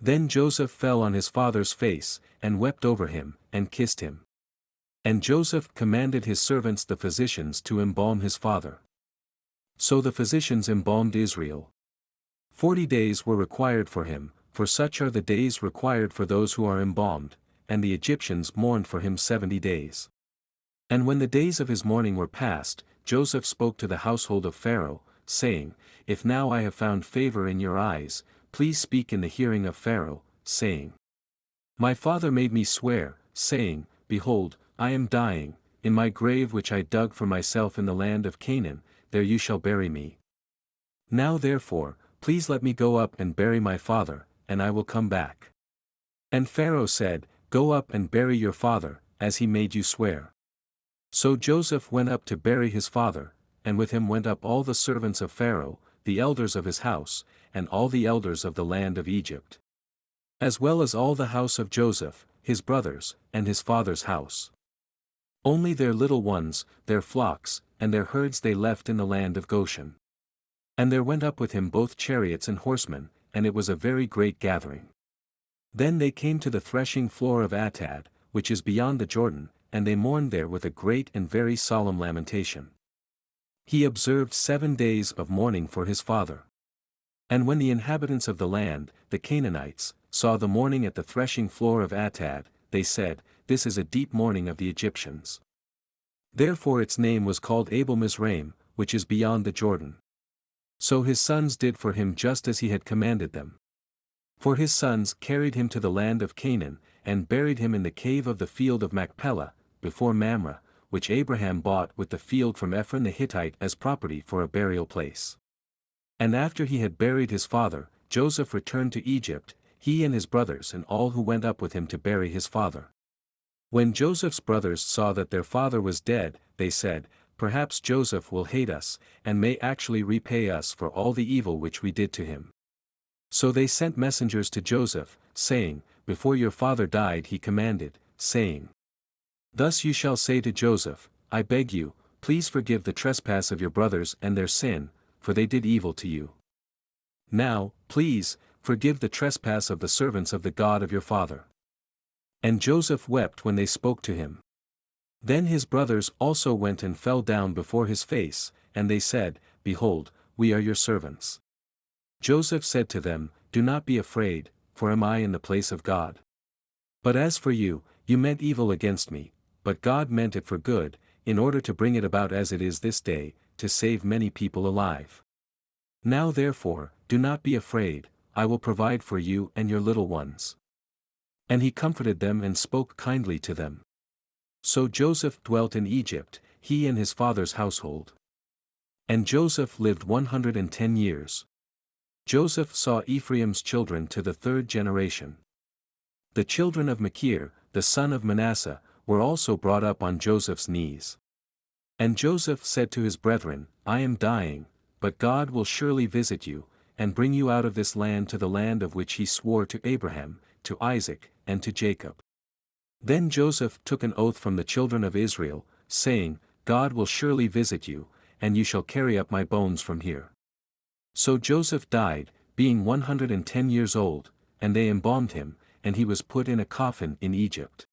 Then Joseph fell on his father's face, and wept over him, and kissed him. And Joseph commanded his servants the physicians to embalm his father. So the physicians embalmed Israel. 40 days were required for him, for such are the days required for those who are embalmed, and the Egyptians mourned for him 70 days. And when the days of his mourning were past, Joseph spoke to the household of Pharaoh, saying, If now I have found favor in your eyes, please speak in the hearing of Pharaoh, saying, My father made me swear, saying, Behold, I am dying, in my grave which I dug for myself in the land of Canaan, there you shall bury me. Now therefore, please let me go up and bury my father, and I will come back. And Pharaoh said, Go up and bury your father, as he made you swear. So Joseph went up to bury his father, and with him went up all the servants of Pharaoh, the elders of his house, and all the elders of the land of Egypt, as well as all the house of Joseph, his brothers, and his father's house. Only their little ones, their flocks, and their herds they left in the land of Goshen. And there went up with him both chariots and horsemen, and it was a very great gathering. Then they came to the threshing floor of Atad, which is beyond the Jordan, and they mourned there with a great and very solemn lamentation. He observed 7 days of mourning for his father. And when the inhabitants of the land, the Canaanites, saw the mourning at the threshing floor of Atad, they said, This is a deep mourning of the Egyptians. Therefore its name was called Abel Mizraim, which is beyond the Jordan. So his sons did for him just as he had commanded them. For his sons carried him to the land of Canaan, and buried him in the cave of the field of Machpelah, before Mamre, which Abraham bought with the field from Ephron the Hittite as property for a burial place. And after he had buried his father, Joseph returned to Egypt, he and his brothers and all who went up with him to bury his father. When Joseph's brothers saw that their father was dead, they said, Perhaps Joseph will hate us, and may actually repay us for all the evil which we did to him. So they sent messengers to Joseph, saying, Before your father died he commanded, saying, Thus you shall say to Joseph, I beg you, please forgive the trespass of your brothers and their sin, for they did evil to you. Now, please, forgive the trespass of the servants of the God of your father. And Joseph wept when they spoke to him. Then his brothers also went and fell down before his face, and they said, Behold, we are your servants. Joseph said to them, Do not be afraid, for am I in the place of God? But as for you, you meant evil against me, but God meant it for good, in order to bring it about as it is this day, to save many people alive. Now therefore, do not be afraid, I will provide for you and your little ones. And he comforted them and spoke kindly to them. So Joseph dwelt in Egypt, he and his father's household. And Joseph lived 110 years. Joseph saw Ephraim's children to the 3rd generation. The children of Machir, the son of Manasseh, were also brought up on Joseph's knees. And Joseph said to his brethren, I am dying, but God will surely visit you, and bring you out of this land to the land of which he swore to Abraham, to Isaac, and to Jacob. Then Joseph took an oath from the children of Israel, saying, God will surely visit you, and you shall carry up my bones from here. So Joseph died, being 110 years old, and they embalmed him, and he was put in a coffin in Egypt.